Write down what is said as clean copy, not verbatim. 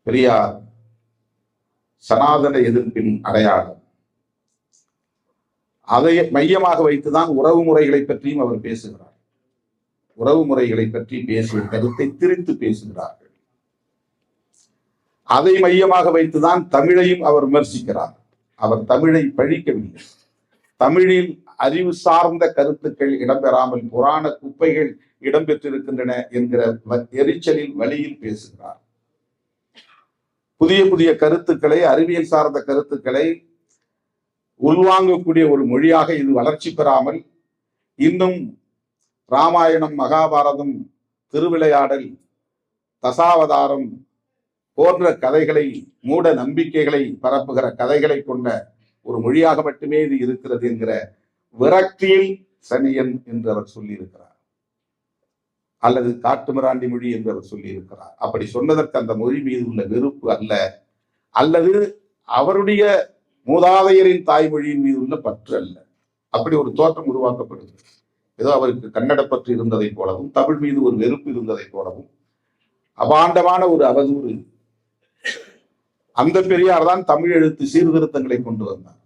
பெரியார் சனாதன எதிர்ப்பின் அடையாளம். அதை மையமாக வைத்துதான் உறவு முறைகளை பற்றியும் அவர் பேசுகிறார். உறவு முறைகளை பற்றி பேசிய கருத்தை திரித்து பேசுகிறார்கள். அதை மையமாக வைத்துதான் தமிழையும் அவர் விமர்சிக்கிறார். அவர் தமிழை பழிக்கவில்லை. தமிழில் அறிவு சார்ந்த கருத்துக்கள் இடம்பெறாமல் புராண குப்பைகள் இடம்பெற்றிருக்கின்றன என்கிற எரிச்சலில் வழியில் பேசுகிறார். புதிய புதிய கருத்துக்களை, அறிவியல் சார்ந்த கருத்துக்களை உள்வாங்கக்கூடிய ஒரு மொழியாக இது வளர்ச்சி பெறாமல் இன்னும் ராமாயணம், மகாபாரதம், திருவிளையாடல், தசாவதாரம் போன்ற கதைகளை, மூட நம்பிக்கைகளை பரப்புகிற கதைகளை கொண்ட ஒரு மொழியாக மட்டுமே இது இருக்கிறது என்கிற விரக்தியில் சனியன் என்று அவர் சொல்லியிருக்கிறார். அல்லது காட்டுமிராண்டி மொழி என்று அவர் சொல்லியிருக்கிறார். அப்படி சொன்னதற்கு அந்த மொழி மீது உள்ள வெறுப்பு அல்ல, அல்லது அவருடைய மூதாதையரின் தாய்மொழியின் மீது உள்ள பற்று அல்ல. அப்படி ஒரு தோற்றம் உருவாக்கப்படுது. ஏதோ அவருக்கு கன்னட பற்று இருந்ததை போலவும், தமிழ் மீது ஒரு வெறுப்பு இருந்ததை போலவும் அபாண்டமான ஒரு அவதூறு. அந்த பெரியார் தான் தமிழ் எழுத்து சீர்திருத்தங்களை கொண்டு வந்தார்.